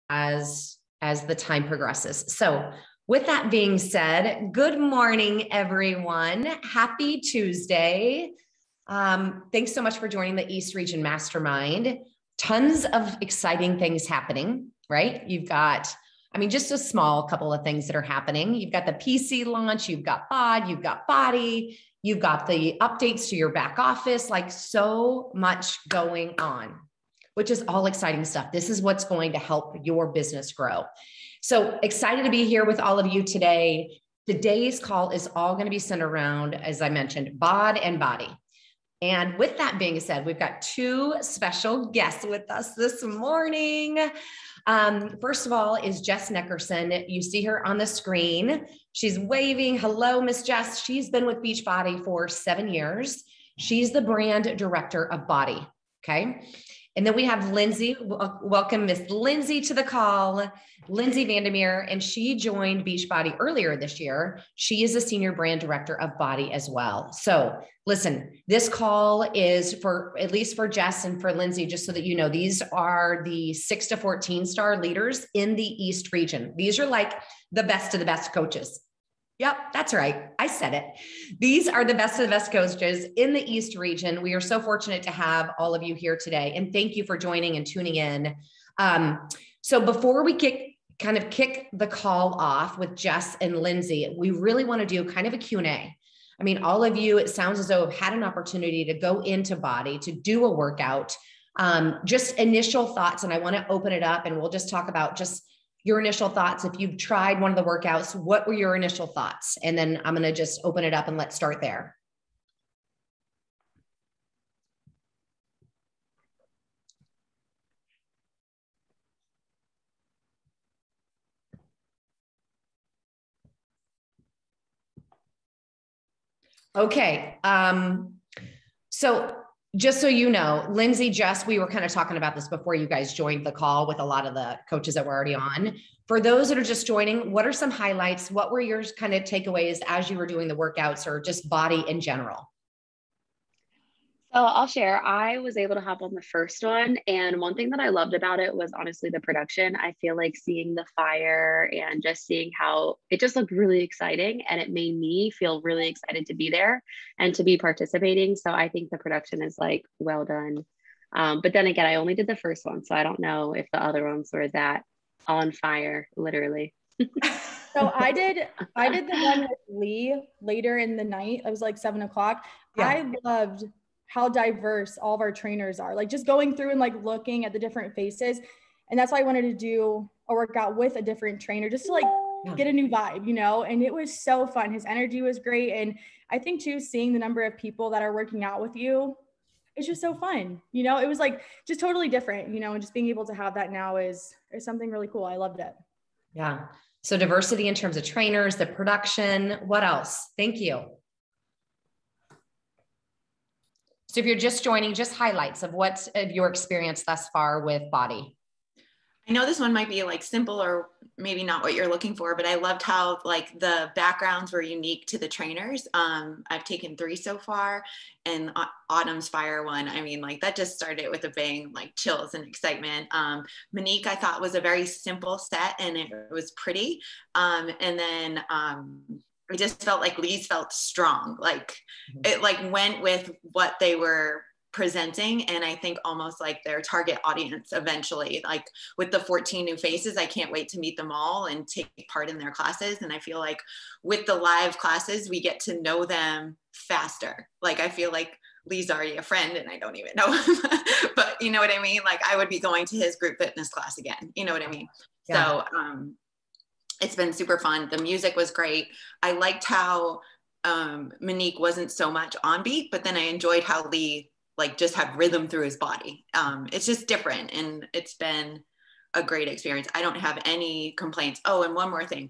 as the time progresses. So with that being said, good morning, everyone. Happy Tuesday. Thanks so much for joining the East Region Mastermind. Tons of exciting things happening, right? You've got, just a small couple of things that are happening. You've got the PC launch, you've got BOD, you've got BODi, you've got the updates to your back office, like so much going on, which is all exciting stuff. This is what's going to help your business grow. So excited to be here with all of you today. Today's call is all going to be centered around, as I mentioned, BOD and BODi. And with that being said, we've got two special guests with us this morning. First of all is Jess Neckerson. You see her on the screen. She's waving. Hello, Miss Jess. She's been with Beachbody for 7 years. She's the brand director of BODi. Okay. And then we have Lindsay. Welcome Miss Lindsay to the call, Lindsay Vandermeer, and she joined Beachbody earlier this year. She is a senior brand director of BODi as well. So listen, this call is for, at least for Jess and for Lindsay, just so that you know, these are the 6 to 14 star leaders in the East region. These are like the best of the best coaches. Yep, that's right. I said it. These are the best of the best coaches in the East region. We are so fortunate to have all of you here today. And thank you for joining and tuning in. So before we kick the call off with Jess and Lindsay, we really want to do kind of a Q&A. All of you, it sounds as though have had an opportunity to go into BODi, to do a workout, just initial thoughts. And I want to open it up and we'll just talk about just your initial thoughts. If you've tried one of the workouts, what were your initial thoughts? And then I'm going to just open it up and let's start there. Okay. So just so you know, Lindsay, Jess, we were kind of talking about this before you guys joined the call with a lot of the coaches that were already on. For those that are just joining, what are some highlights? What were your kind of takeaways as you were doing the workouts or just BODi in general? So I'll share. I was able to hop on the first one. And one thing that I loved about it was honestly the production. I feel like seeing the fire and just seeing how it just looked really exciting. And it made me feel really excited to be there and to be participating. So I think the production is like well done. But then again, I only did the first one. So I don't know if the other ones were that on fire, literally. So I did the one with Lee later in the night. It was like 7 o'clock. Yeah. I loved how diverse all of our trainers are, like just going through and like looking at the different faces. And that's why I wanted to do a workout with a different trainer, just to like get a new vibe, and it was so fun. His energy was great. And I think too, seeing the number of people that are working out with you, it's just so fun. It was like just totally different, and just being able to have that now is something really cool. I loved it. Yeah. So diversity in terms of trainers, the production, what else? Thank you. So if you're just joining, just highlights of what's of your experience thus far with BODi. I know this one might be like simple or maybe not what you're looking for, but I loved how like the backgrounds were unique to the trainers. I've taken 3 so far, and Autumn's Fire one, like that just started with a bang, like chills and excitement. Monique, I thought was a very simple set and it was pretty. And then I just felt like Lee's felt strong, like it like went with what they were presenting. And I think almost like their target audience eventually, like with the 14 new faces, I can't wait to meet them all and take part in their classes. And I feel like with the live classes, we get to know them faster. Like, I feel like Lee's already a friend and I don't even know him, but you know what I mean? Like I would be going to his group fitness class again. You know what I mean? Yeah. So, it's been super fun. The music was great. I liked how Monique wasn't so much on beat, but then I enjoyed how Lee like just had rhythm through his body. It's just different and it's been a great experience. I don't have any complaints. Oh, and one more thing.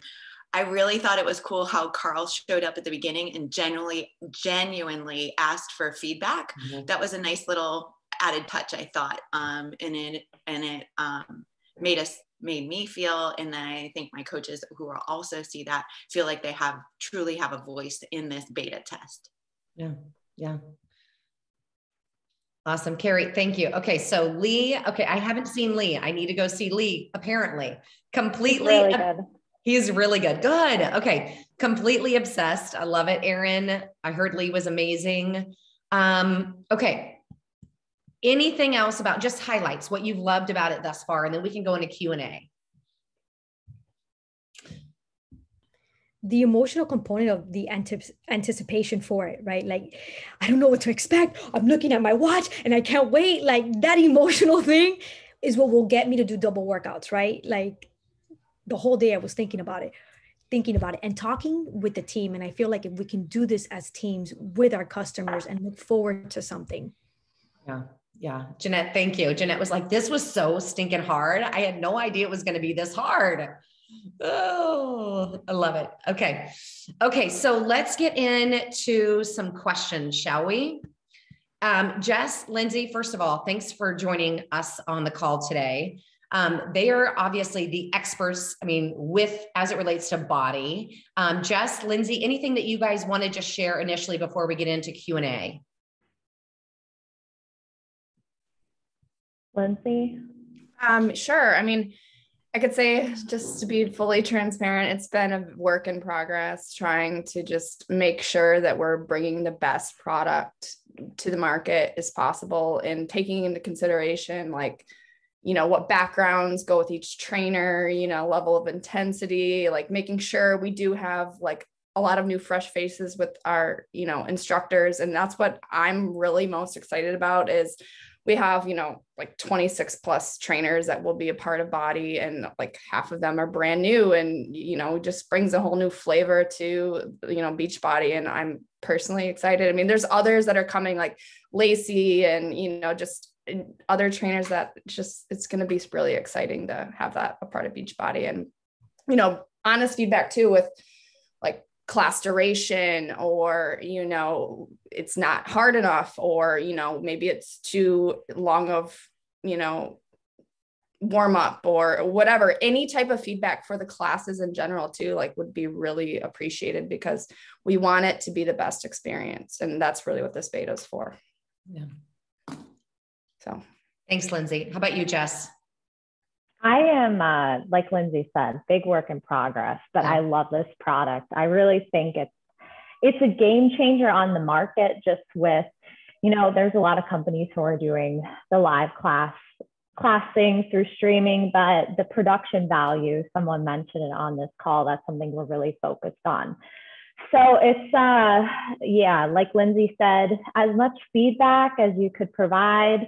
I really thought it was cool how Carl showed up at the beginning and genuinely asked for feedback. Mm-hmm. That was a nice little added touch, I thought. And it made me feel, and then I think my coaches who will also see that feel like they truly have a voice in this beta test. Yeah. Awesome. Carrie, thank you. Okay. So Lee, okay. I haven't seen Lee. I need to go see Lee, apparently. Completely. Really good. He's really good. Good. Okay. Completely obsessed. I love it, Erin. I heard Lee was amazing. Okay. Anything else about just highlights, what you've loved about it thus far, and then we can go into Q&A. The emotional component of the anticipation for it, right? Like, I don't know what to expect. I'm looking at my watch and I can't wait. Like, that emotional thing is what will get me to do double workouts, right? Like, the whole day I was thinking about it and talking with the team. And I feel like if we can do this as teams with our customers and look forward to something. Yeah. Yeah. Jeanette, thank you. Jeanette was like, this was so stinking hard. I had no idea it was going to be this hard. Oh, I love it. Okay. Okay. So let's get into some questions, shall we? Jess, Lindsay, first of all, thanks for joining us on the call today. They are obviously the experts, I mean, as it relates to BODi. Jess, Lindsay, anything that you guys want to just share initially before we get into Q&A? Lindsay? Sure. I mean, I could say, just to be fully transparent, it's been a work in progress, trying to just make sure that we're bringing the best product to the market as possible, and taking into consideration, like, what backgrounds go with each trainer, level of intensity, like making sure we do have like a lot of new fresh faces with our, instructors. And that's what I'm really most excited about is we have, like 26 plus trainers that will be a part of BODi, and like half of them are brand new, and, just brings a whole new flavor to, Beachbody. And I'm personally excited. I mean, there's others that are coming, like Lacey and, just other trainers that it's going to be really exciting to have that a part of Beachbody. And, honest feedback too, with like class duration, or, it's not hard enough, or, maybe it's too long of, warm up or whatever. Any type of feedback for the classes in general too, like, would be really appreciated, because we want it to be the best experience. And that's really what this beta is for. Yeah. So thanks, Lindsay. How about you, Jess? I am, like Lindsay said, big work in progress, but I love this product. I really think it's a game changer on the market, just with, there's a lot of companies who are doing the live class thing through streaming, but the production value, someone mentioned it on this call, that's something we're really focused on. So it's, like Lindsay said, as much feedback as you could provide.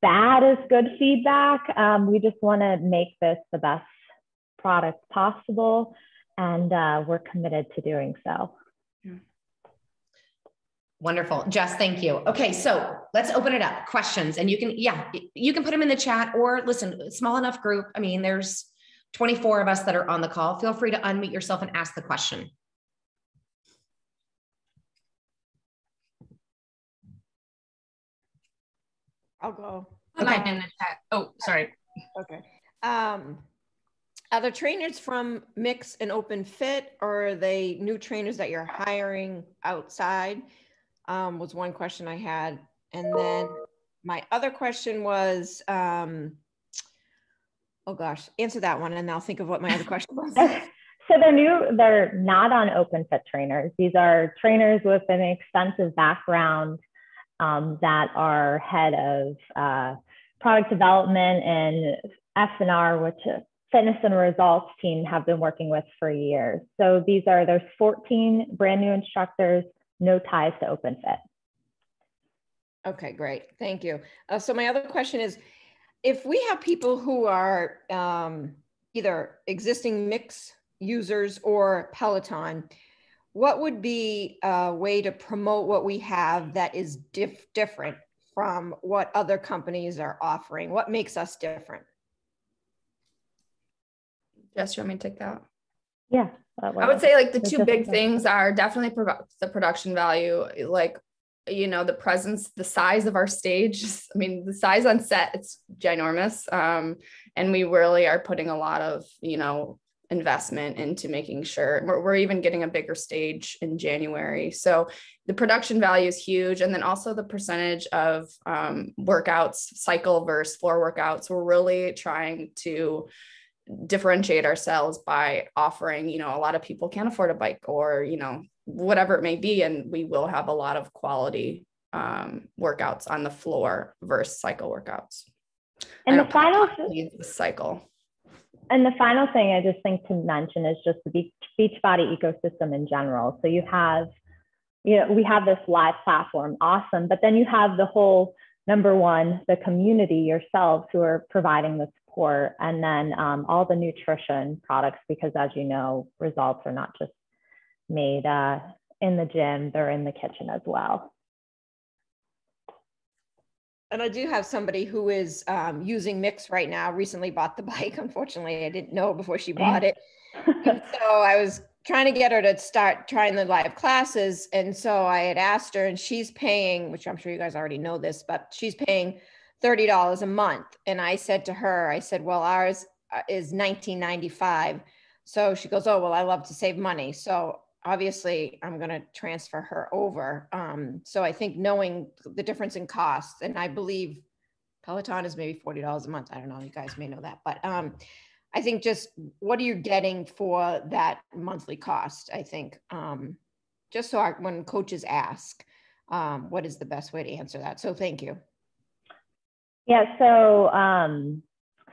Bad is good feedback. We just want to make this the best product possible, and we're committed to doing so. Wonderful. Jess, thank you. Okay, so let's open it up. Questions, and you can put them in the chat, or listen, small enough group. I mean, there's 24 of us that are on the call. Feel free to unmute yourself and ask the question. I'll go. Okay. In the chat. Oh, sorry. Okay. Are the trainers from Mix and Open Fit, or are they new trainers that you're hiring outside? Was one question I had. And then my other question was, oh gosh, answer that one and I'll think of what my other question was. So they're not on Open Fit trainers. These are trainers with an extensive background that are head of product development and F&R, which fitness and results team have been working with for years. So there's 14 brand new instructors, no ties to Open Fit. Okay, great. Thank you. So my other question is, if we have people who are either existing Mix users or Peloton, what would be a way to promote what we have that is different from what other companies are offering? What makes us different? Jess, you want me to take that? Yeah. I would say like the two big things are definitely the production value, like, the presence, the size of our stage. I mean, the size on set, it's ginormous. And we really are putting a lot of, investment into making sure we're even getting a bigger stage in January. So the production value is huge. And then also the percentage of workouts, cycle versus floor workouts. We're really trying to differentiate ourselves by offering, you know, a lot of people can't afford a bike or, you know, whatever it may be. And we will have a lot of quality workouts on the floor versus cycle workouts. And the final cycle. And the final thing I just think to mention is just the beach body ecosystem in general. So you have, you know, we have this live platform, awesome, but then you have the whole, number one, the community yourselves who are providing the support, and then all the nutrition products, because as you know, results are not just made in the gym, they're in the kitchen as well. And I do have somebody who is using Mix right now, recently bought the bike. Unfortunately, I didn't know before she bought it. And so I was trying to get her to start trying the live classes. And so I had asked her, and she's paying, which I'm sure you guys already know this, but she's paying $30 a month. And I said to her, I said, well, ours is $19.95. So she goes, oh, well, I love to save money. So obviously I'm going to transfer her over. So I think knowing the difference in costs, and I believe Peloton is maybe $40 a month. I don't know, you guys may know that, but I think just what are you getting for that monthly cost? I think just so when coaches ask, what is the best way to answer that? So thank you. Yeah, so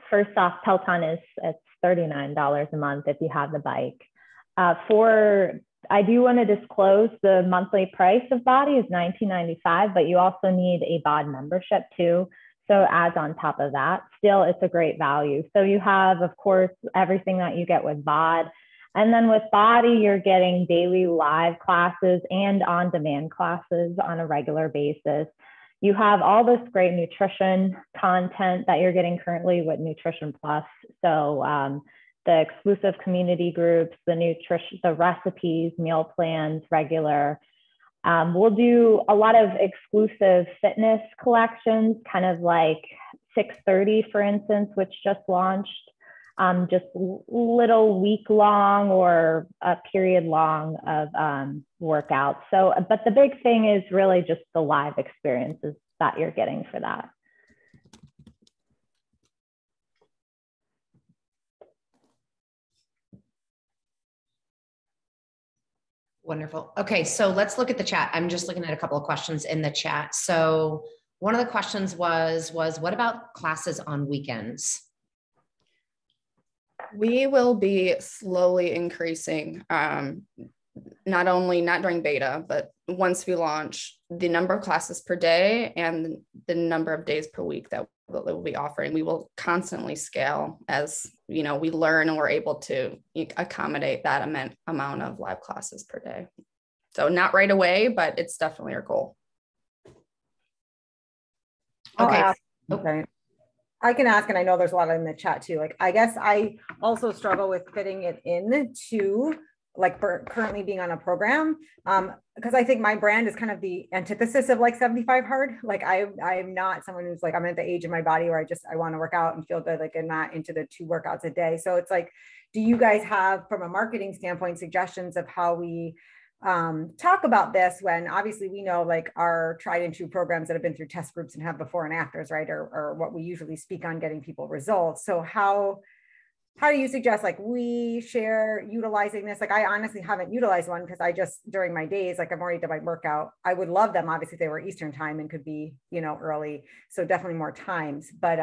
first off, Peloton it's $39 a month if you have the bike. I do want to disclose the monthly price of BODi is $19.95, but you also need a BOD membership too. So as on top of that, still it's a great value. So you have, of course, everything that you get with BOD. And then with BODi, you're getting daily live classes and on-demand classes on a regular basis. You have all this great nutrition content that you're getting currently with Nutrition Plus. So the exclusive community groups, the nutrition, the recipes, meal plans, regular. We'll do a lot of exclusive fitness collections, kind of like 630, for instance, which just launched, just little week long or a period long of workouts. So, but the big thing is really just the live experiences that you're getting for that. Wonderful. Okay, so let's look at the chat. I'm just looking at a couple of questions in the chat. So one of the questions was what about classes on weekends? We will be slowly increasing, not during beta, but once we launch, the number of classes per day and the number of days per week that we'll be offering. We will constantly scale as, you know, we learn and we're able to accommodate that amount of live classes per day. So not right away, but it's definitely our goal. Okay. Okay. I can ask, and I know there's a lot in the chat too. Like, I guess I also struggle with fitting it into like currently being on a program. Because I think my brand is kind of the antithesis of like 75 hard. Like I'm not someone who's like, I'm at the age of my body where I want to work out and feel good. Like I'm not into the 2 workouts a day. So it's like, do you guys have, from a marketing standpoint, suggestions of how we talk about this when obviously we know like our tried and true programs that have been through test groups and have before and afters, right? Or what we usually speak on getting people results. So how do you suggest like we share utilizing this? Like I honestly haven't utilized one because I just during my days, like I've already done my workout. I would love them obviously if they were Eastern time and could be, you know, early. So definitely more times. But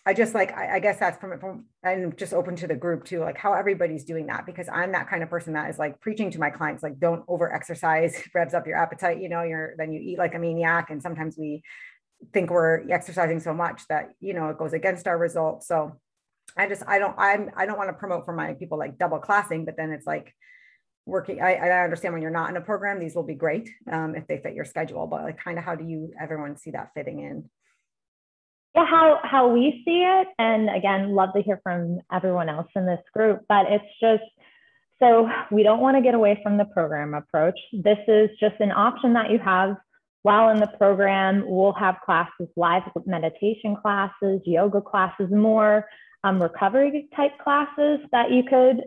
I just like, I guess that's from and just open to the group too, like how everybody's doing that, because I'm that kind of person that is like preaching to my clients, like don't over exercise, revs up your appetite, you know, then you eat like a maniac. And sometimes we think we're exercising so much that, you know, it goes against our results. So I don't want to promote for my people like double classing, but then it's like working. I understand when you're not in a program, these will be great if they fit your schedule, but like kind of how do everyone see that fitting in? Yeah, how we see it, and again, love to hear from everyone else in this group, but it's just, so we don't want to get away from the program approach. This is just an option that you have while in the program. We'll have classes, live meditation classes, yoga classes, more recovery type classes that you could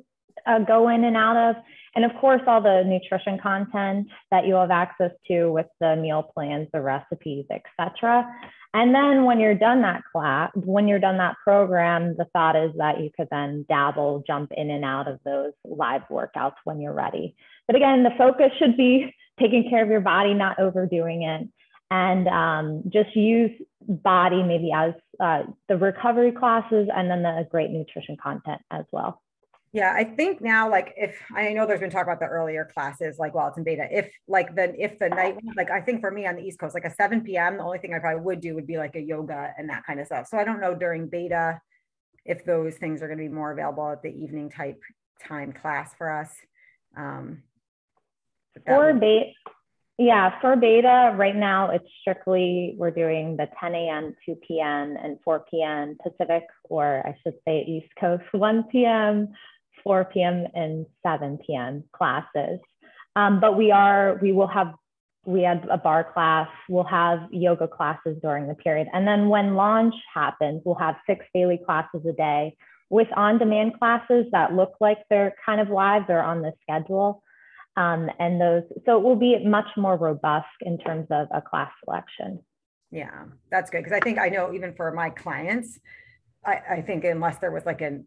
go in and out of. And of course, all the nutrition content that you'll have access to with the meal plans, the recipes, etc. And then when you're done that program, the thought is that you could then jump in and out of those live workouts when you're ready. But again, the focus should be taking care of your body, not overdoing it. And just use BODi maybe as the recovery classes and then the great nutrition content as well. Yeah, I think now, like, if I know there's been talk about the earlier classes, like while it's in beta, if the night, like, I think for me on the East Coast, like a 7 p.m., the only thing I probably would do would be like a yoga and that kind of stuff. So I don't know during beta if those things are going to be more available at the evening type time class for us. For beta right now, it's strictly, we're doing the 10 a.m., 2 p.m. and 4 p.m. Pacific, or I should say East Coast, 1 p.m., 4 p.m. and 7 p.m. classes. But we had a bar class, we'll have yoga classes during the period. And then when launch happens, we'll have 6 daily classes a day with on-demand classes that look like they're kind of live, they're on the schedule. And those, so it will be much more robust in terms of a class selection. Yeah, that's good. Because I know even for my clients, I think unless there was like a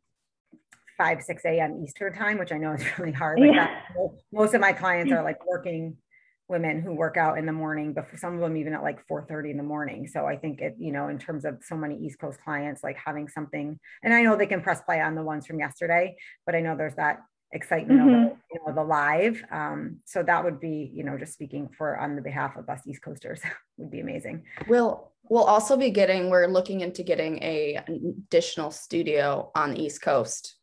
5, 6 a.m. Eastern time, which I know is really hard. Like most of my clients are like working women who work out in the morning, but for some of them even at like 4:30 in the morning. So I think it, in terms of so many East Coast clients, like having something, and I know they can press play on the ones from yesterday, but I know there's that excitement of the live. So that would be, just speaking on the behalf of us East Coasters would be amazing. We'll also be we're looking into getting an additional studio on the East Coast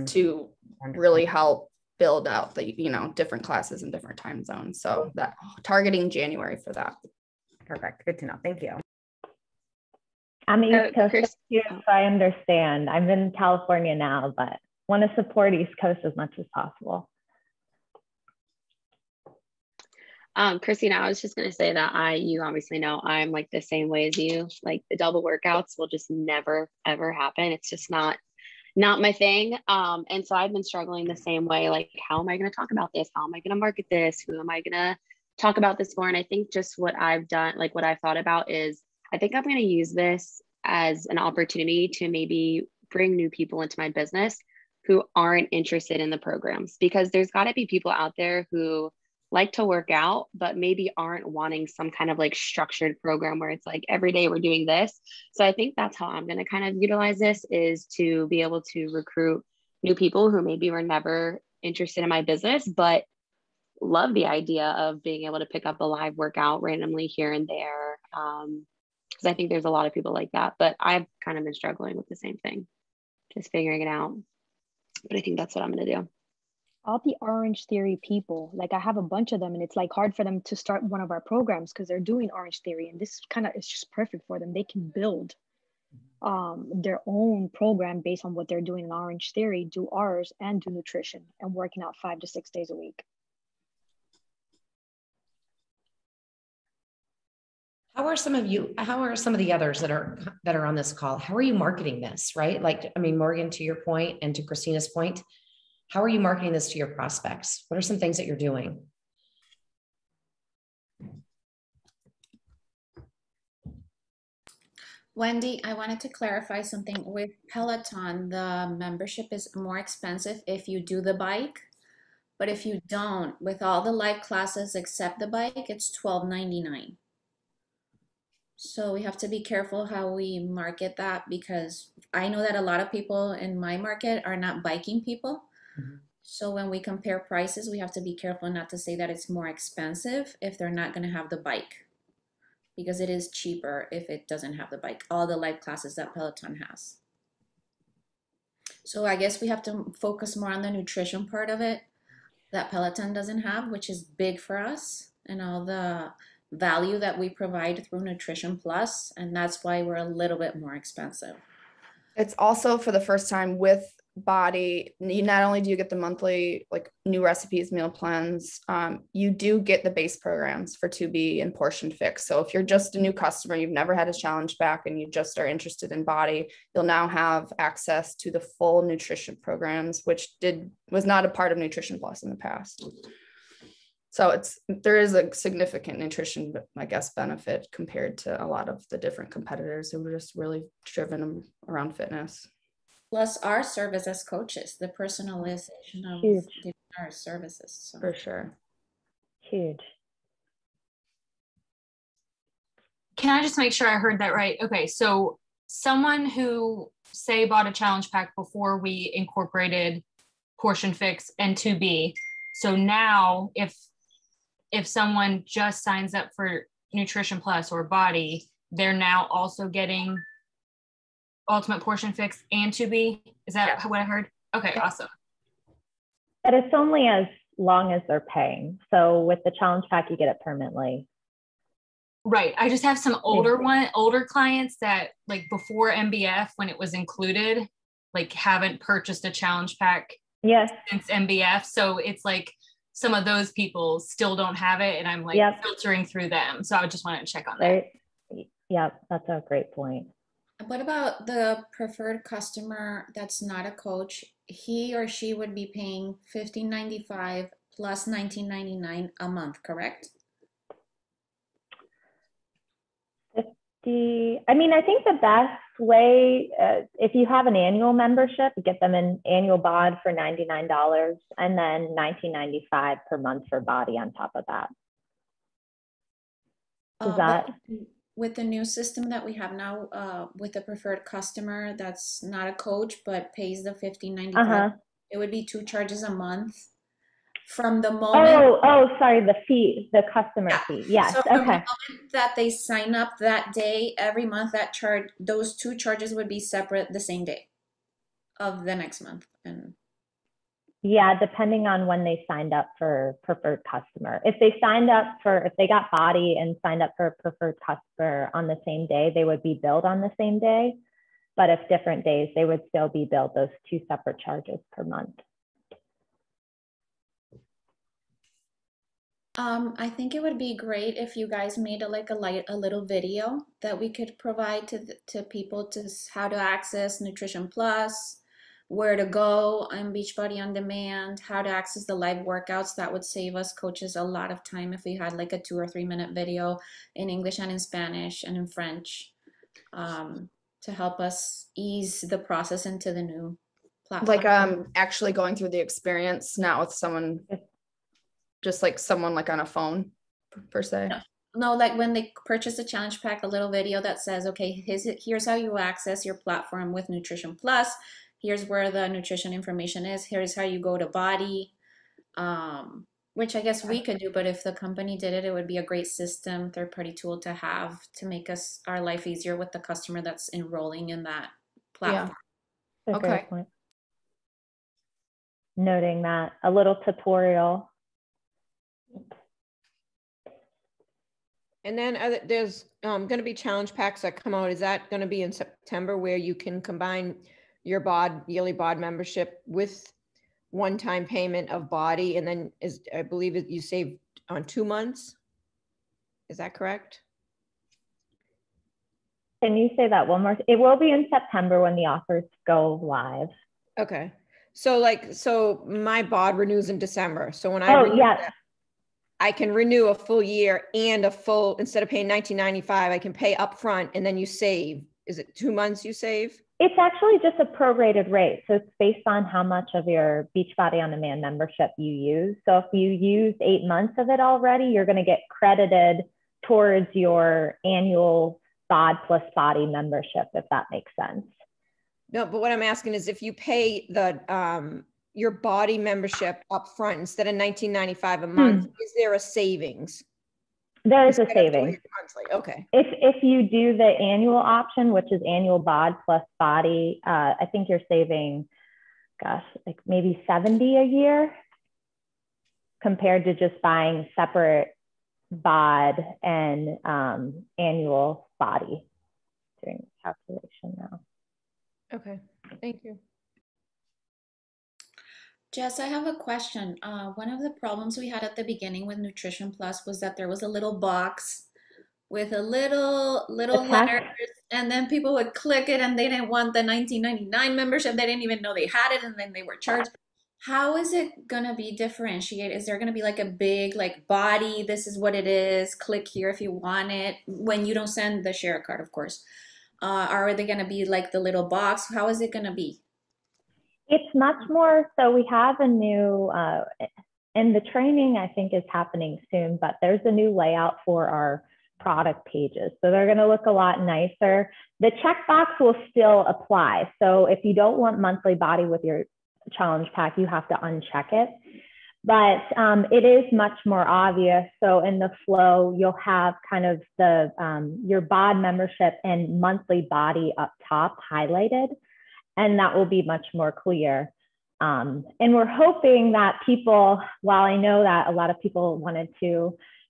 to really help build out the, different classes in different time zones. So that targeting January for that. Perfect. Good to know. Thank you. I'm East Coast, so I understand. I'm in California now, but want to support East Coast as much as possible. Christina, I was just going to say that you obviously know I'm like the same way as you. Like the double workouts will just never, ever happen. It's just not my thing. And so I've been struggling the same way. Like, how am I going to talk about this? How am I going to market this? Who am I going to talk about this for? And I think just what I've done, like what I've thought about is, I think I'm going to use this as an opportunity to maybe bring new people into my business who aren't interested in the programs, because there's got to be people out there who like to work out, but maybe aren't wanting some kind of like structured program where it's like every day we're doing this. So I think that's how I'm going to kind of utilize this, is to be able to recruit new people who maybe were never interested in my business, but love the idea of being able to pick up a live workout randomly here and there. Because I think there's a lot of people like that, but I've kind of been struggling with the same thing, just figuring it out. But I think that's what I'm going to do. All the Orange Theory people, like I have a bunch of them, and it's like hard for them to start one of our programs because they're doing Orange Theory, and this kind of is just perfect for them. They can build their own program based on what they're doing in Orange Theory, do ours, and do nutrition and working out 5 to 6 days a week. How are some of the others that are on this call? How are you marketing this, right? Like, I mean, Morgan, to your point, and to Christina's point, how are you marketing this to your prospects? What are some things that you're doing? Wendy, I wanted to clarify something with Peloton. The membership is more expensive if you do the bike, but if you don't, with all the live classes except the bike, it's $12.99. So we have to be careful how we market that, because I know that a lot of people in my market are not biking people. So when we compare prices, we have to be careful not to say that it's more expensive if they're not going to have the bike, because it is cheaper if it doesn't have the bike, all the live classes that Peloton has. So I guess we have to focus more on the nutrition part of it that Peloton doesn't have, which is big for us, and all the value that we provide through Nutrition Plus. And that's why we're a little bit more expensive. It's also for the first time with BODi, you not only do you get the monthly like new recipes, meal plans, you do get the base programs for 2B and Portion Fix. So if you're just a new customer, you've never had a challenge pack and you just are interested in BODi, you'll now have access to the full nutrition programs, which was not a part of Nutrition Plus in the past. So there is a significant nutrition, I guess, benefit compared to a lot of the different competitors who were just really driven around fitness. Plus our service as coaches, the personalization of our services. So. For sure. Huge. Can I just make sure I heard that right? Okay, so someone who, say, bought a challenge pack before we incorporated Portion Fix and 2B, so now if someone just signs up for Nutrition Plus or BODi, they're now also getting Ultimate Portion Fix and 2B? Is that what I heard? Okay, awesome. But it's only as long as they're paying. So with the challenge pack, you get it permanently. Right. I just have some older clients that like before MBF, when it was included, like haven't purchased a challenge pack since MBF. So it's like some of those people still don't have it, and I'm like filtering through them. So I just wanted to check on that. Yep, that's a great point. What about the preferred customer that's not a coach? He or she would be paying $15.95 plus $19.99 a month, correct? I mean, I think the best way, if you have an annual membership, get them an annual BOD for $99 and then $19.95 per month for BODi on top of that. Is that? With the new system that we have now, with the preferred customer that's not a coach but pays the $15.95, it would be 2 charges a month from the moment. Sorry, the fee, the customer fee. Yes. So from the moment that they sign up that day, every month those 2 charges would be separate the same day of the next month. And yeah, depending on when they signed up for preferred customer. If they got BODi and signed up for a preferred customer on the same day, they would be billed on the same day. But if different days, they would still be billed those 2 separate charges per month. I think it would be great if you guys made a little video that we could provide to people to how to access Nutrition Plus, where to go on Beachbody On Demand, how to access the live workouts. That would save us coaches a lot of time if we had like a 2 or 3 minute video in English and in Spanish and in French, to help us ease the process into the new platform. Like actually going through the experience, not with someone, just like someone like on a phone per se. No, like when they purchase a challenge pack, a little video that says, okay, here's how you access your platform with Nutrition Plus. Here's where the nutrition information is. Here's how you go to BODi, which I guess we could do, but if the company did it, it would be a great system, third-party tool to have to make our life easier with the customer that's enrolling in that platform. Yeah. Okay. Noting that, a little tutorial. And then there's going to be challenge packs that come out. Is that going to be in September, where you can combine your yearly BOD membership with one-time payment of BODi, and then I believe you save on 2 months? Is that correct? Can you say that one more? It will be in September when the offers go live. Okay. So my BOD renews in December. So when I I can renew a full year and instead of paying $19.95, I can pay upfront and then you save. Is it 2 months you save? It's actually just a prorated rate. So it's based on how much of your Beachbody On Demand membership you use. So if you use 8 months of it already, you're going to get credited towards your annual BOD plus BODi membership, if that makes sense. No, but what I'm asking is if you pay your BODi membership upfront instead of $19.95 a month, is there a savings? There is a savings. Monthly. Okay. If you do the annual option, which is annual BOD plus BODi, I think you're saving, like maybe $70 a year compared to just buying separate BOD and annual BODi. Doing the calculation now. Okay, thank you. Jess, I have a question. One of the problems we had at the beginning with Nutrition Plus was that there was a little box with a little letters, and then people would click it and they didn't want the 1999 membership. They didn't even know they had it, and then they were charged. How is it gonna be differentiated? Is there gonna be like a big like body, this is what it is, click here if you want it, when you don't send the share card, of course. Are they gonna be like the little box? How is it gonna be? It's much more, so we have a new, and the training I think is happening soon, but there's a new layout for our product pages. So they're gonna look a lot nicer. The checkbox will still apply. So if you don't want monthly body with your challenge pack, you have to uncheck it. But it is much more obvious. So in the flow, you'll have kind of the your BOD membership and monthly body up top highlighted, and that will be much more clear. And we're hoping that people, while I know that a lot of people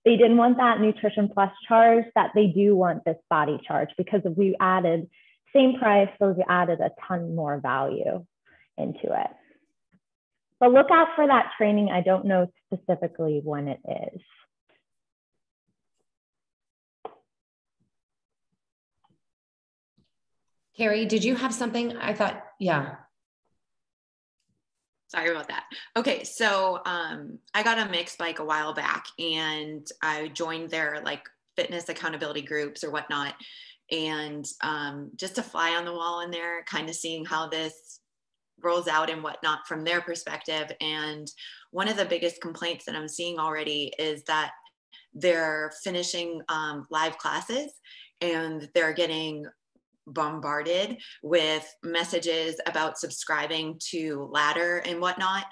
they didn't want that Nutrition Plus charge, that they do want this body charge, because if we added same price, so we added a ton more value into it. But look out for that training. I don't know specifically when it is. Carrie, did you have something? I thought, yeah. Sorry about that. Okay, so I got a mixed bike a while back, and I joined their like fitness accountability groups or whatnot, and just a fly on the wall in there, kind of seeing how this rolls out and whatnot from their perspective. And one of the biggest complaints that I'm seeing already is that they're finishing live classes and they're getting bombarded with messages about subscribing to Ladder and whatnot.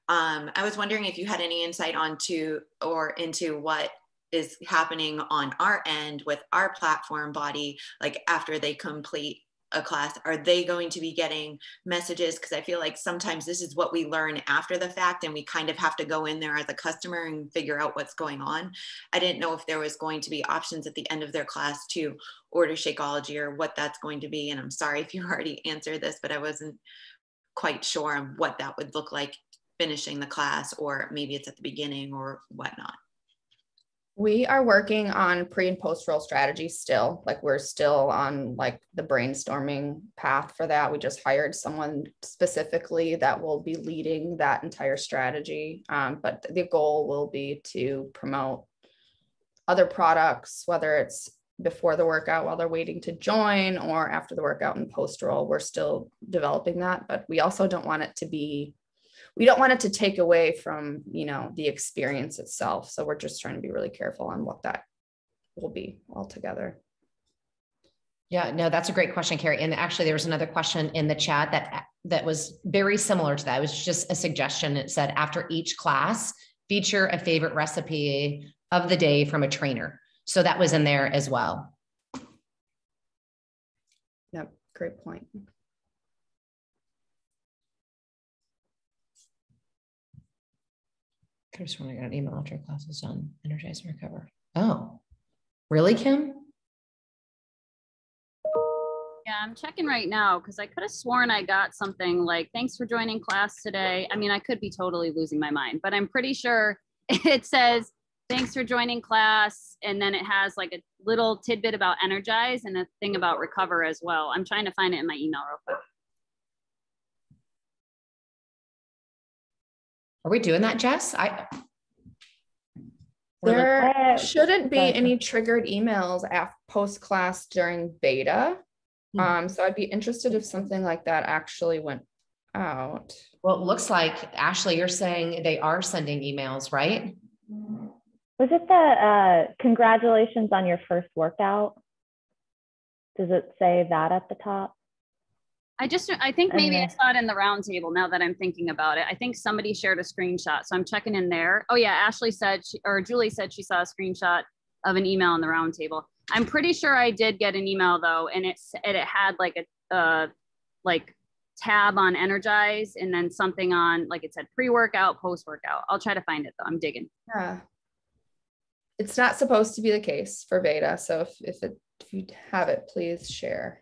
I was wondering if you had any insight into what is happening on our end with our platform BODi, like after they complete a class. Are they going to be getting messages? Because I feel like sometimes this is what we learn after the fact, and we kind of have to go in there as a customer and figure out what's going on. I didn't know if there was going to be options at the end of their class to order Shakeology or what that's going to be. And I'm sorry if you already answered this, but I wasn't quite sure on what that would look like finishing the class, or maybe it's at the beginning or whatnot. We are working on pre and post roll strategy still. Like we're still on like the brainstorming path for that. We just hired someone specifically that will be leading that entire strategy. But the goal will be to promote other products, whether it's before the workout while they're waiting to join, or after the workout and post roll. We're still developing that, but we also don't want it to take away from, the experience itself. So we're just trying to be really careful on what that will be altogether. Yeah, no, that's a great question, Carrie. And actually there was another question in the chat that was very similar to that. It was just a suggestion. It said, after each class, feature a favorite recipe of the day from a trainer. So that was in there as well. Yep, great point. I just want to get an email after class is done. Energize and recover. Oh, really, Kim? Yeah, I'm checking right now because I could have sworn I got something like, thanks for joining class today. I mean, I could be totally losing my mind, but I'm pretty sure it says, thanks for joining class. And then it has like a little tidbit about Energize and a thing about recover as well. I'm trying to find it in my email real quick. Are we doing that, Jess? There shouldn't be any triggered emails post class during beta. So I'd be interested if something like that actually went out. Well, it looks like, Ashley, you're saying they are sending emails, right? Was it the congratulations on your first workout? Does it say that at the top? I think maybe I saw it in the round table now that I'm thinking about it. I think somebody shared a screenshot. So I'm checking in there. Oh yeah, Ashley said, Julie said she saw a screenshot of an email in the round table. I'm pretty sure I did get an email though. And it had like a tab on Energize and then something on, like it said pre-workout, post-workout. I'll try to find it though. I'm digging. Yeah. It's not supposed to be the case for beta. So if you have it, please share.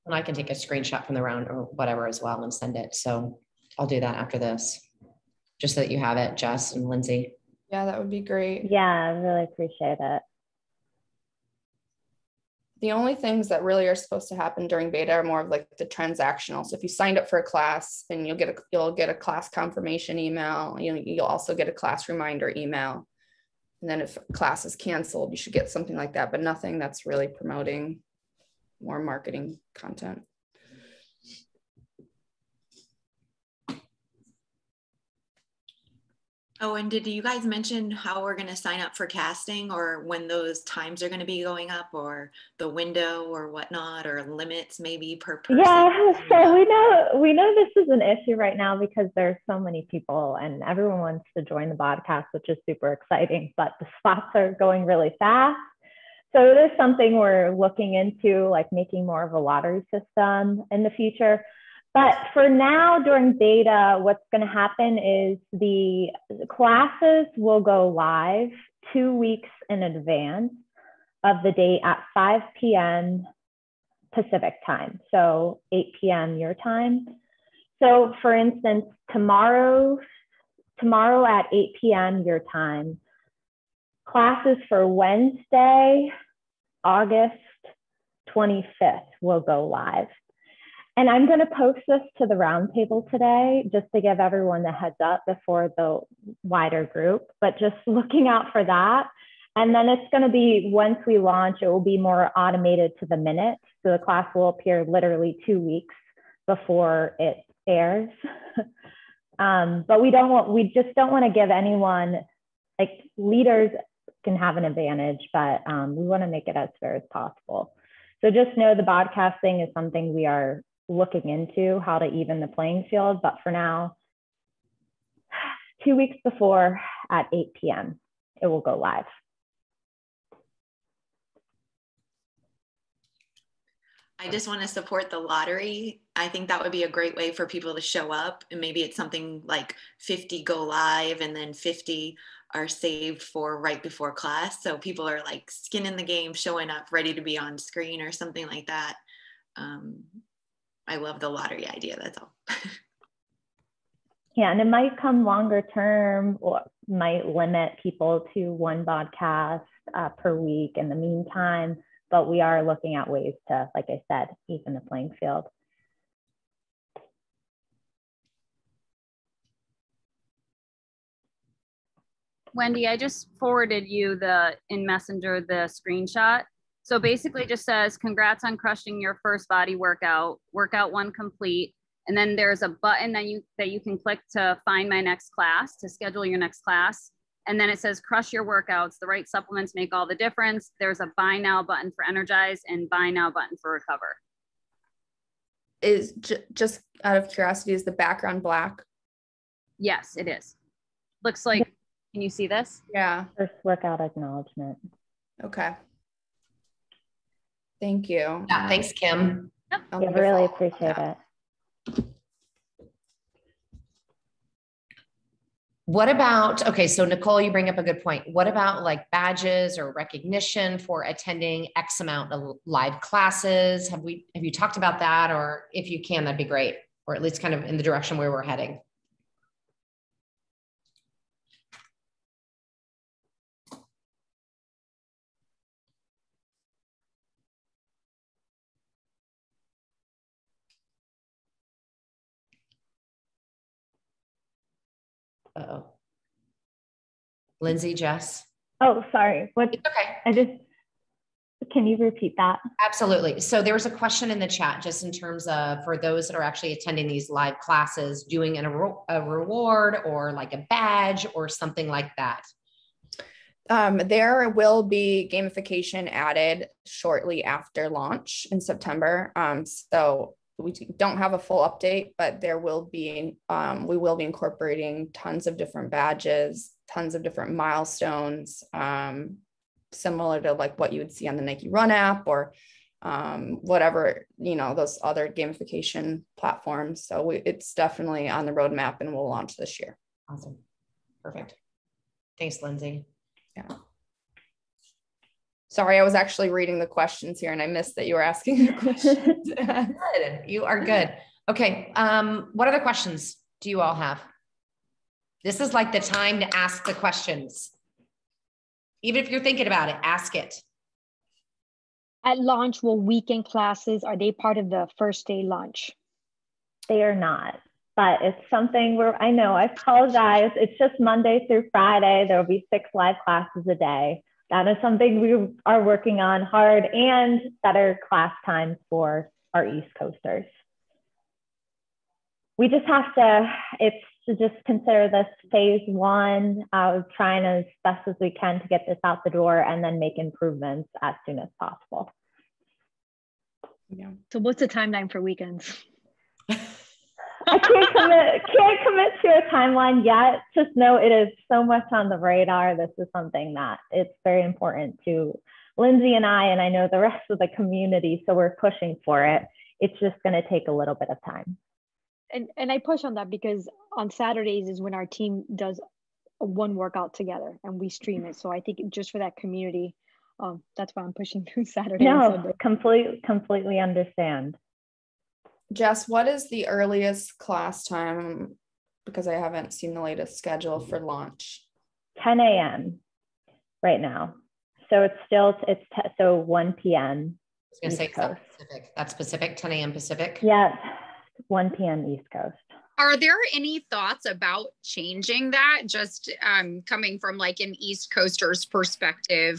And I can take a screenshot from the round or whatever as well and send it. So I'll do that after this, just so that you have it, Jess and Lindsay. Yeah, that would be great. Yeah, I really appreciate it. The only things that really are supposed to happen during beta are more of like the transactional. So if you signed up for a class, then you'll get a class confirmation email. You'll also get a class reminder email. And then if class is canceled, you should get something like that, but nothing that's really promoting more marketing content. Oh, and did you guys mention how we're going to sign up for casting, or when those times are going to be going up, or the window or whatnot, or limits maybe per person? Yeah, so we know this is an issue right now because there's so many people and everyone wants to join the podcast, which is super exciting, but the spots are going really fast. So it is something we're looking into, like making more of a lottery system in the future. But for now, during beta, what's going to happen is the classes will go live 2 weeks in advance of the date at 5 p.m. Pacific time, so 8 p.m. your time. So for instance, tomorrow at 8 p.m. your time, classes for Wednesday, August 25th will go live. And I'm going to post this to the roundtable today just to give everyone the heads up before the wider group, but just looking out for that. And then it's going to be, once we launch, it will be more automated to the minute. So the class will appear literally 2 weeks before it airs. But we just don't want to give anyone, like leaders can have an advantage, but we want to make it as fair as possible. So just know the podcasting is something we are looking into, how to even the playing field. But for now, 2 weeks before at 8 p.m., it will go live. I just want to support the lottery. I think that would be a great way for people to show up, and maybe it's something like 50 go live and then 50 are saved for right before class. So people are like skin in the game, showing up, ready to be on screen or something like that. I love the lottery idea, that's all. Yeah, and it might come longer term or might limit people to one podcast per week in the meantime, but we are looking at ways to, like I said, even the playing field. Wendy, I just forwarded you in Messenger the screenshot. So basically just says, congrats on crushing your first body workout, workout 1 complete. And then there's a button that you can click to find my next class, to schedule your next class. And then it says, crush your workouts. The right supplements make all the difference. There's a buy now button for Energize and buy now button for Recover. Is just out of curiosity, is the background black? Yes, it is. Looks like, can you see this? Yeah. First workout acknowledgement. Okay. Thank you. Yeah, thanks, Kim. Yep. I really appreciate it. What about, okay, so Nicole, you bring up a good point. What about like badges or recognition for attending X amount of live classes? Have you talked about that? Or if you can, that'd be great. Or at least kind of in the direction where we're heading. Uh-oh. Lindsay, Jess? Oh, sorry. What? Okay. Can you repeat that? Absolutely. So there was a question in the chat just in terms of, for those that are actually attending these live classes, doing a reward or like a badge or something like that. There will be gamification added shortly after launch in September. So we don't have a full update, but there will be, we will be incorporating tons of different badges, tons of different milestones, similar to like what you would see on the Nike Run app or whatever, those other gamification platforms. So it's definitely on the roadmap and we'll launch this year. Awesome. Perfect. Thanks, Lindsay. Yeah. Sorry, I was actually reading the questions here and I missed that you were asking the questions. Good. You are good. Okay. What other questions do you all have? This is like the time to ask the questions. Even if you're thinking about it, ask it. At launch, will weekend classes, are they part of the first day launch? They are not, but it's something where I know, I apologize. It's just Monday through Friday. There will be 6 live classes a day. That is something we are working on hard, and better class times for our East Coasters. We just have to, it's to just consider this phase 1 of trying as best as we can to get this out the door and then make improvements as soon as possible. Yeah. So what's the timeline for weekends? I can't commit to a timeline yet. Just know it is so much on the radar. This is something that it's very important to Lindsay and I know the rest of the community. So we're pushing for it. It's just going to take a little bit of time. And I push on that because on Saturdays is when our team does one workout together and we stream it. So I think just for that community, that's why I'm pushing through Saturday. No, completely understand. Jess, what is the earliest class time? Because I haven't seen the latest schedule for launch. 10 a.m. right now. So it's still, so 1 p.m. I was going to say Pacific. That's Pacific, 10 a.m. Pacific. Yeah, 1 p.m. East Coast. Are there any thoughts about changing that? Just coming from like an East Coaster's perspective,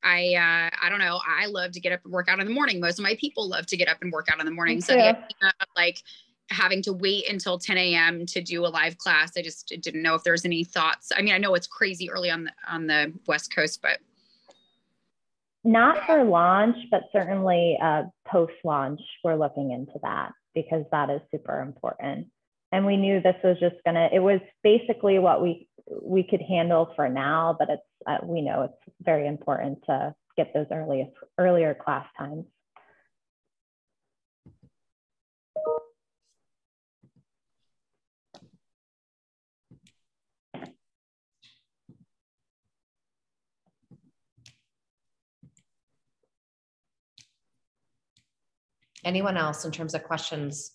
I don't know. I love to get up and work out in the morning. Most of my people love to get up and work out in the morning. So the idea of like having to wait until 10 a.m. to do a live class, I just didn't know if there's any thoughts. I mean, I know it's crazy early on the West Coast, but not for launch, but certainly post-launch, we're looking into that because that is super important. And we knew this was just it was basically what we could handle for now, but it's we know it's very important to get those earlier class times. Anyone else in terms of questions?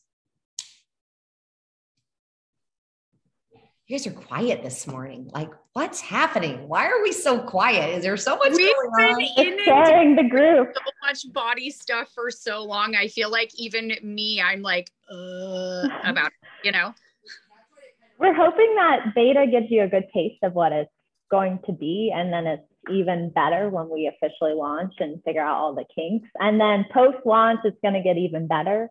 You guys are quiet this morning. Like, what's happening? Why are we so quiet? Is there so much going on? It's sharing the group. So much body stuff for so long. I feel like even me, I'm like, about it, you know? We're hoping that beta gives you a good taste of what it's going to be. And then it's even better when we officially launch and figure out all the kinks. And then post-launch, it's going to get even better.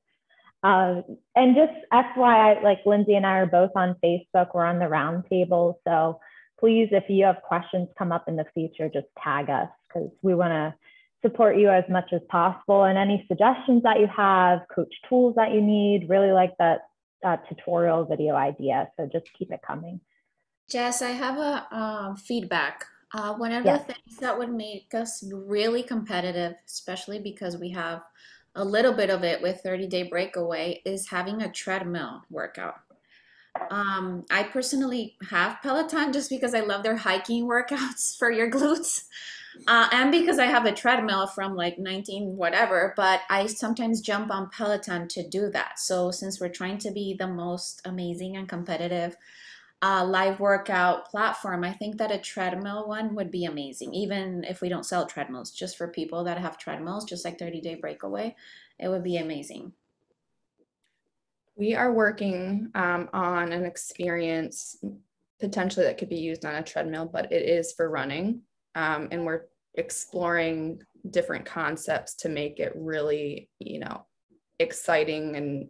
And just FYI, like Lindsay and I are both on Facebook, we're on the roundtable. So please, if you have questions come up in the future, just tag us because we want to support you as much as possible. And any suggestions that you have, coach tools that you need, really like that tutorial video idea. So just keep it coming. Jess, I have a feedback. One of the things that would make us really competitive, especially because we have a little bit of it with 30-day breakaway, is having a treadmill workout. I personally have Peloton just because I love their hiking workouts for your glutes. And because I have a treadmill from like 19 whatever, but I sometimes jump on Peloton to do that. So since we're trying to be the most amazing and competitive live workout platform, I think that a treadmill one would be amazing. Even if we don't sell treadmills, just for people that have treadmills, just like 30-day breakaway, it would be amazing. We are working on an experience potentially that could be used on a treadmill, but it is for running. And we're exploring different concepts to make it really, exciting and,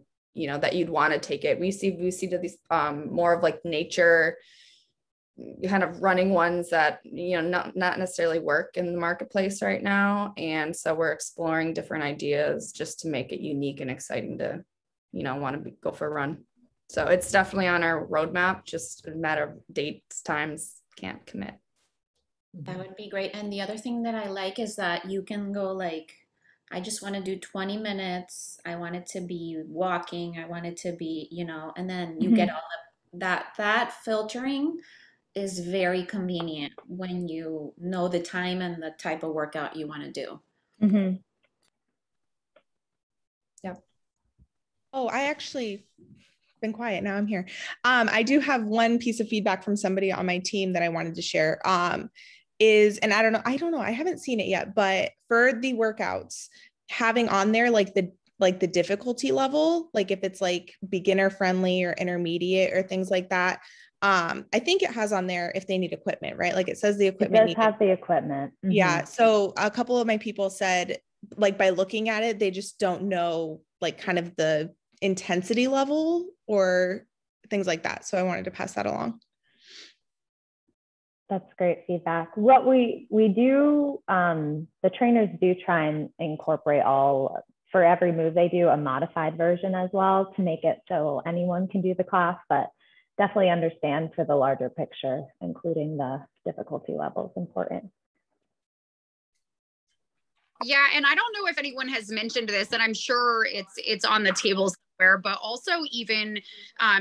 that you'd want to take it. We see these more of like nature kind of running ones that, not necessarily work in the marketplace right now. And so we're exploring different ideas just to make it unique and exciting to, want to go for a run. So it's definitely on our roadmap, just a matter of dates, times, can't commit. That would be great. And the other thing that I like is that you can go like, I just want to do 20 minutes. I want it to be walking. I want it to be, and then you get all of that filtering is very convenient when you know the time and the type of workout you want to do. Mm-hmm. Yep. Oh, I actually been quiet. Now I'm here. I do have one piece of feedback from somebody on my team that I wanted to share. And I don't know, I haven't seen it yet, but for the workouts, having on there like the difficulty level, like if it's like beginner friendly or intermediate or things like that. I think it has on there if they need equipment, right? Like it says the equipment. It does have the equipment. Mm-hmm. Yeah. So a couple of my people said, like, by looking at it, they just don't know like kind of the intensity level or things like that. So I wanted to pass that along. That's great feedback. What we do, the trainers do try and incorporate for every move they do a modified version as well to make it so anyone can do the class, but definitely understand for the larger picture, including the difficulty levels important. Yeah, and I don't know if anyone has mentioned this, and I'm sure it's on the table somewhere, but also even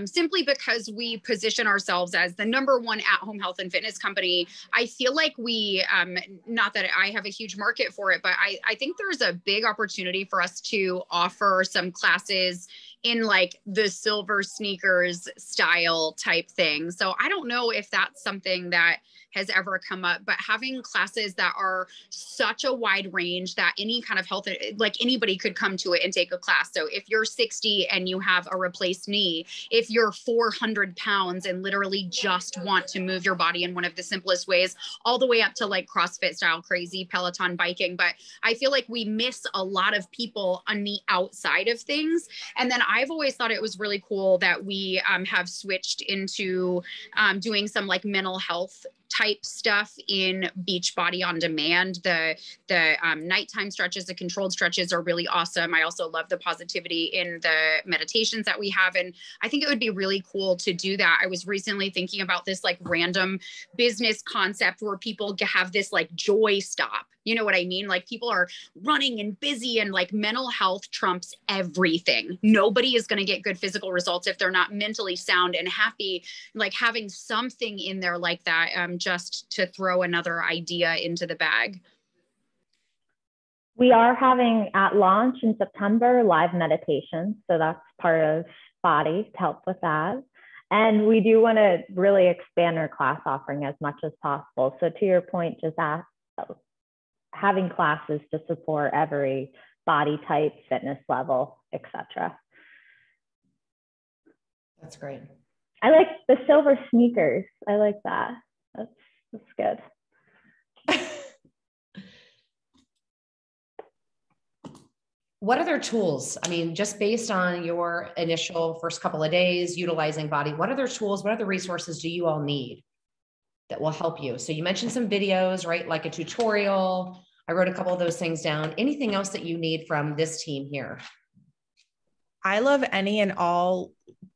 simply because we position ourselves as the #1 at-home health and fitness company, I feel like we, not that I have a huge market for it, but I think there's a big opportunity for us to offer some classes in like the silver sneakers style type thing. So I don't know if that's something that has ever come up, but having classes that are such a wide range that any kind of health, like anybody could come to it and take a class. So if you're 60 and you have a replaced knee, if you're 400 pounds and literally just want to move your body in one of the simplest ways, all the way up to like CrossFit style crazy Peloton biking. But I feel like we miss a lot of people on the outside of things. And then I've always thought it was really cool that we have switched into doing some like mental health type stuff in Beachbody On Demand. The nighttime stretches, the controlled stretches are really awesome. I also love the positivity in the meditations that we have. And I think it would be really cool to do that. I was recently thinking about this like random business concept where people have this like joy stop. You know what I mean? Like people are running and busy and like mental health trumps everything. Nobody is going to get good physical results if they're not mentally sound and happy. Like having something in there like that, just to throw another idea into the bag. We are having at launch in September live meditation. So that's part of BODi to help with that. And we do want to really expand our class offering as much as possible. So to your point, just having classes to support every body type, fitness level, etc. That's great. I like the silver sneakers. I like that. That's good. What other tools? I mean, just based on your initial first couple of days utilizing BODi, what other tools, what other resources do you all need that will help you? So you mentioned some videos, right? Like a tutorial. I wrote a couple of those things down. Anything else that you need from this team here? I love any and all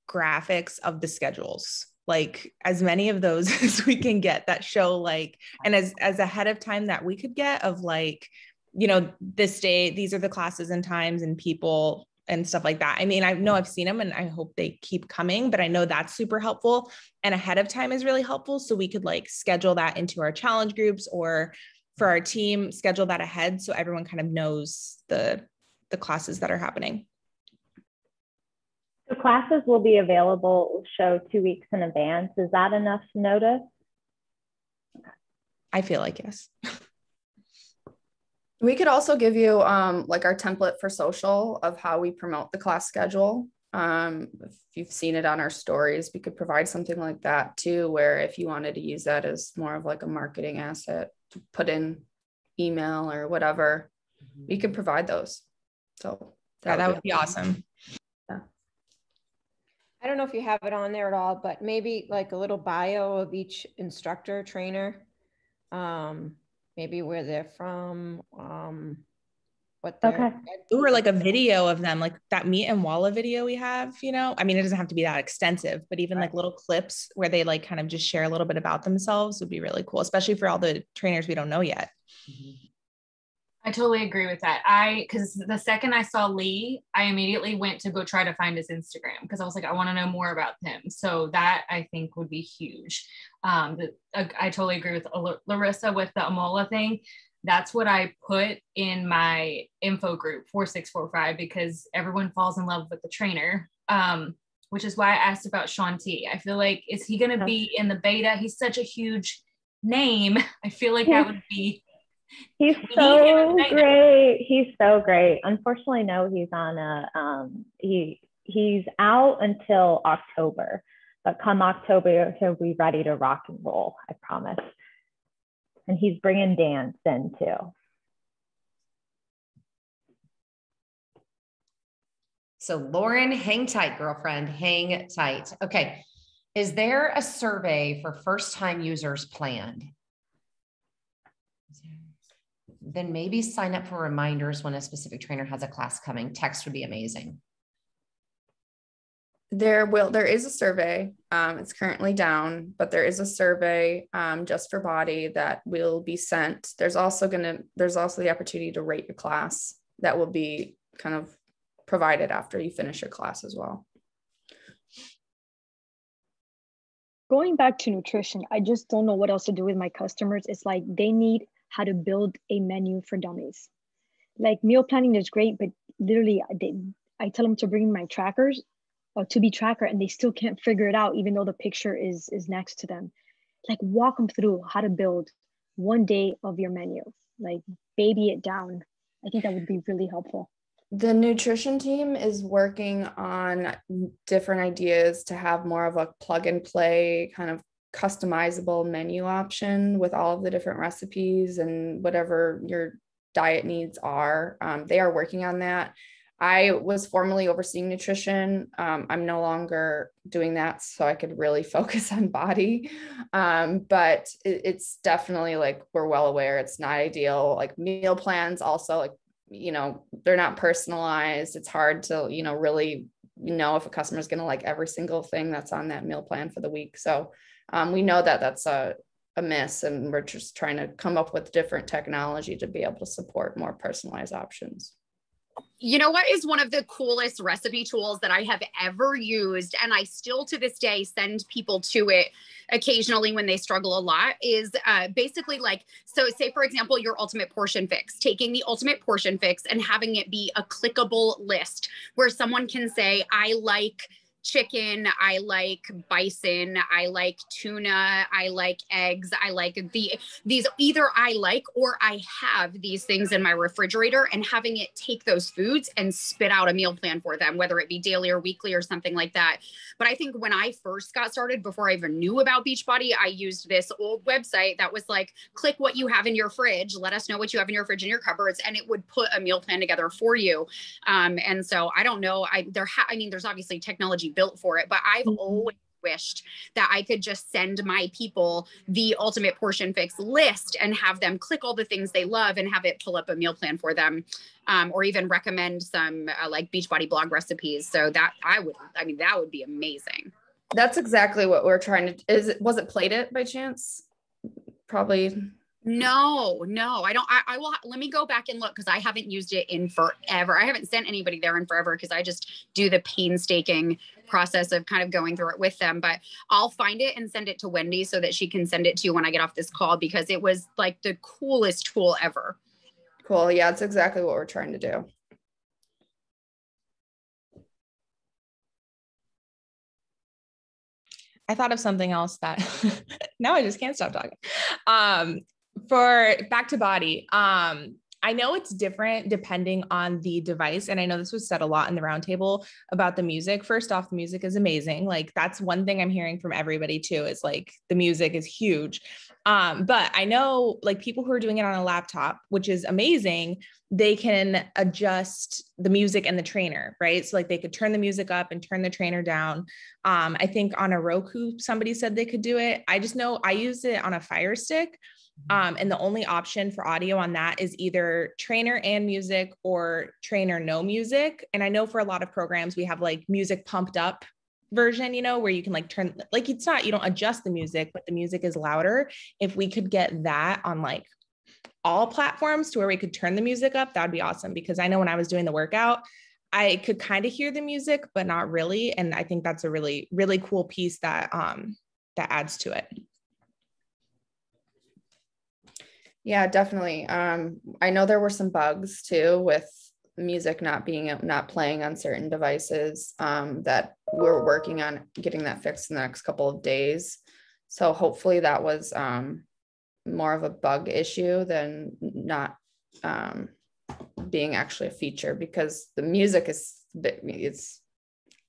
graphics of the schedules, like as many of those as we can get that show like, and as ahead of time that we could get of like, you know, this day, these are the classes and times and people and stuff like that. I mean, I know I've seen them and I hope they keep coming, but I know that's super helpful and ahead of time is really helpful. So we could like schedule that into our challenge groups or for our team, schedule that ahead so everyone kind of knows the classes that are happening. The classes will be available show 2 weeks in advance. Is that enough notice? I feel like yes. We could also give you like our template for social of how we promote the class schedule. If you've seen it on our stories, we could provide something like that too, where if you wanted to use that as more of like a marketing asset to put in email or whatever, we could provide those. So that would be awesome. Yeah. I don't know if you have it on there at all, but maybe like a little bio of each instructor trainer. Maybe where they're from, what they're or like a video of them, like that Meet and Walla video we have, you know, I mean, it doesn't have to be that extensive, but even like little clips where they like kind of just share a little bit about themselves would be really cool, especially for all the trainers we don't know yet. I totally agree with that. Because the second I saw Lee, I immediately went to go try to find his Instagram because I was like, I want to know more about him. So that I think would be huge. I totally agree with Larissa with the Amola thing. That's what I put in my info group 4645 because everyone falls in love with the trainer. Which is why I asked about Sean T. I feel like, is he going to be in the beta? He's such a huge name. I feel like that would be. He's so great. He's so great. Unfortunately, no, he's on he's out until October, but come October, he'll be ready to rock and roll. I promise. And he's bringing dance in too. So Lauren, hang tight, girlfriend, hang tight. Okay. Is there a survey for first-time users planned? Then maybe sign up for reminders when a specific trainer has a class coming. Text would be amazing. There is a survey. It's currently down, but there is a survey just for BODi that will be sent. There's also the opportunity to rate your class that will be kind of provided after you finish your class as well. Going back to nutrition, I just don't know what else to do with my customers. It's like they need how to build a menu for dummies. Like meal planning is great, but literally I tell them to bring my trackers or to be tracker and they still can't figure it out even though the picture is next to them. Like walk them through how to build one day of your menu, like baby it down. I think that would be really helpful. The nutrition team is working on different ideas to have more of a plug and play kind of customizable menu option with all of the different recipes and whatever your diet needs are. They are working on that. I was formerly overseeing nutrition. I'm no longer doing that, so I could really focus on BODi. But it's definitely like, we're well aware it's not ideal. Like meal plans also, like, they're not personalized. It's hard to, really know if a customer is going to like every single thing that's on that meal plan for the week. So we know that that's a miss, and we're just trying to come up with different technology to be able to support more personalized options. You know what is one of the coolest recipe tools that I have ever used, and I still to this day send people to it occasionally when they struggle a lot, is basically like, so say for example, your ultimate portion fix, taking the ultimate portion fix and having it be a clickable list where someone can say, I like chicken, I like bison, I like tuna, I like eggs, I like these either I like or I have these things in my refrigerator, and having it take those foods and spit out a meal plan for them, whether it be daily or weekly or something like that. But I think when I first got started, before I even knew about Beachbody, I used this old website that was like, click what you have in your fridge, let us know what you have in your fridge and your cupboards, and it would put a meal plan together for you. And so I don't know, there's obviously technology built for it, but I've always wished that I could just send my people the ultimate portion fix list and have them click all the things they love and have it pull up a meal plan for them, or even recommend some like Beachbody blog recipes. So that that would be amazing. That's exactly what we're trying to, was it Plated by chance? Probably. No, I don't. I will, let me go back and look, because I haven't used it in forever. I haven't sent anybody there in forever because I just do the painstaking process of kind of going through it with them. But I'll find it and send it to Wendy so that she can send it to you when I get off this call, because it was like the coolest tool ever. Cool. Yeah, it's exactly what we're trying to do. I thought of something else that now I just can't stop talking. For back to BODi, I know it's different depending on the device. And I know this was said a lot in the roundtable about the music. First off, the music is amazing. Like that's one thing I'm hearing from everybody too, is like the music is huge. But I know like people who are doing it on a laptop, which is amazing, they can adjust the music and the trainer, right? So like they could turn the music up and turn the trainer down. I think on a Roku, somebody said they could do it. I just know I used it on a Fire Stick. And the only option for audio on that is either trainer and music or trainer no music. And I know for a lot of programs, we have like music pumped up version, where you can like turn, like it's not, you don't adjust the music, but the music is louder. If we could get that on like all platforms to where we could turn the music up, that'd be awesome. Because I know when I was doing the workout, I could kind of hear the music, but not really. And I think that's a really, really cool piece that, that adds to it. Yeah, definitely. I know there were some bugs too with music not playing on certain devices, that we're working on getting that fixed in the next couple of days. So hopefully that was more of a bug issue than not being actually a feature, because the music it's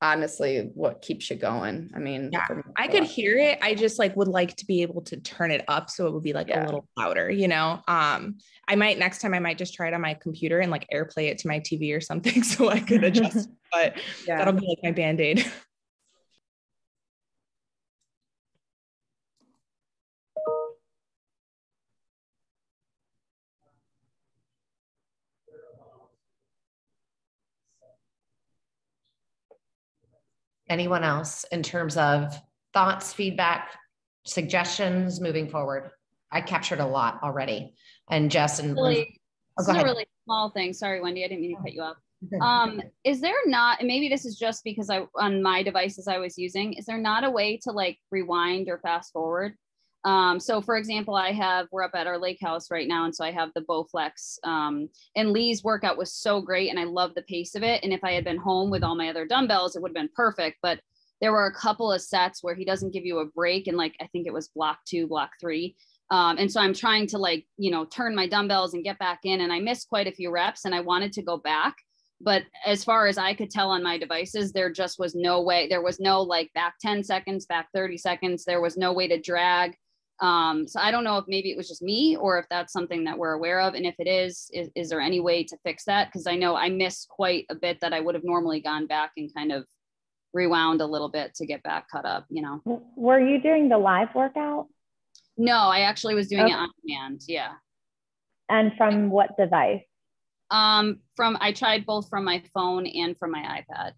honestly what keeps you going. I mean, yeah, I could hear it. I just like would like to be able to turn it up so it would be like a little louder, you know. Next time I might just try it on my computer and like AirPlay it to my TV or something so I could adjust. But that'll be like my Band-Aid. Anyone else in terms of thoughts, feedback, suggestions moving forward? I captured a lot already. And Jess and Lindsay, this is a really small thing. Sorry, Wendy, I didn't mean to cut you off. Is there not, and maybe this is just because on my devices I was using, is there not a way to like rewind or fast forward? So for example, we're up at our lake house right now. And so I have the Bowflex, and Lee's workout was so great and I love the pace of it. And if I had been home with all my other dumbbells, it would have been perfect. But there were a couple of sets where he doesn't give you a break. And like, I think it was block 2, block 3. And so I'm trying to like, turn my dumbbells and get back in, and I missed quite a few reps and I wanted to go back. But as far as I could tell on my devices, there just was no way. There was no like back 10 seconds, back 30 seconds. There was no way to drag. So I don't know if maybe it was just me or if that's something that we're aware of. And if it is there any way to fix that? Because I know I missed quite a bit that I would have normally gone back and kind of rewound a little bit to get back cut up, Were you doing the live workout? No, I actually was doing it on demand. Yeah. And from what device? I tried both from my phone and from my iPad.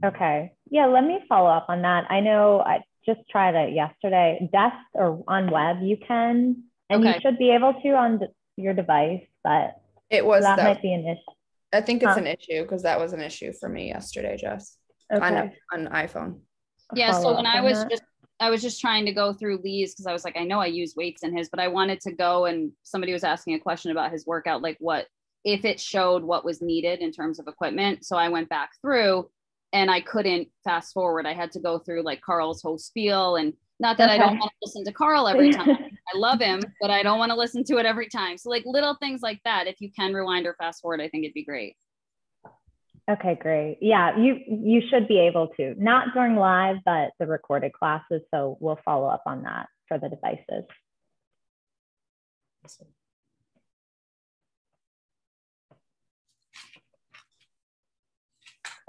Okay. Yeah, let me follow up on that. I know I just tried it yesterday. Desk or on web, you can, and you should be able to on your device, but that might be an issue. I think it's an issue because that was an issue for me yesterday, Jess, on iPhone. Yeah. So when I was just trying to go through Lee's, because I was like, I know I use weights in his, but I wanted to go, and somebody was asking a question about his workout, like if it showed what was needed in terms of equipment. So I went back through and I couldn't fast forward. I had to go through like Carl's whole spiel, and not that I don't want to listen to Carl every time. I love him, but I don't want to listen to it every time. So like little things like that, if you can rewind or fast forward, I think it'd be great. Okay, great. Yeah, you should be able to, not during live, but the recorded classes. So we'll follow up on that for the devices.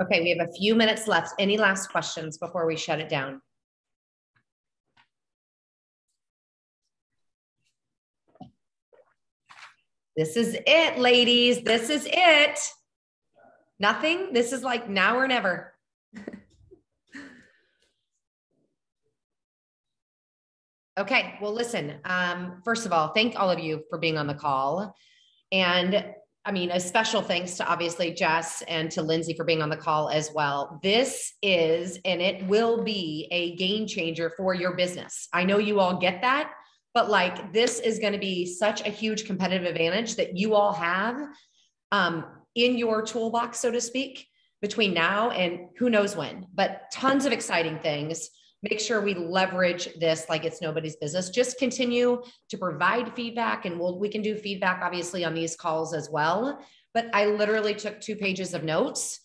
Okay, we have a few minutes left. Any last questions before we shut it down? This is it, ladies. This is it. Nothing. This is like now or never. Okay, well, listen, first of all, thank all of you for being on the call. And I mean, a special thanks to obviously Jess and to Lindsay for being on the call as well. This is, and it will be a game changer for your business. I know you all get that, but like, this is going to be such a huge competitive advantage that you all have in your toolbox, so to speak, between now and who knows when, but tons of exciting things. Make sure we leverage this like it's nobody's business. Just continue to provide feedback, and we can do feedback obviously on these calls as well. But I literally took 2 pages of notes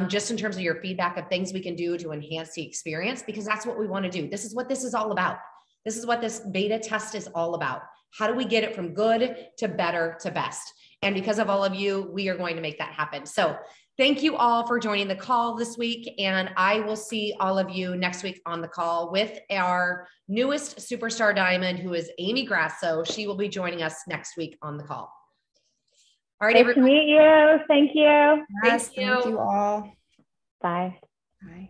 just in terms of your feedback of things we can do to enhance the experience, because that's what we want to do. This is what this is all about. This is what this beta test is all about. How do we get it from good to better to best? And because of all of you, we are going to make that happen. So thank you all for joining the call this week. And I will see all of you next week on the call with our newest superstar diamond, who is Amy Grasso. She will be joining us next week on the call. All right, nice to meet you. Thank you. Yes, thank you all. Bye. Bye.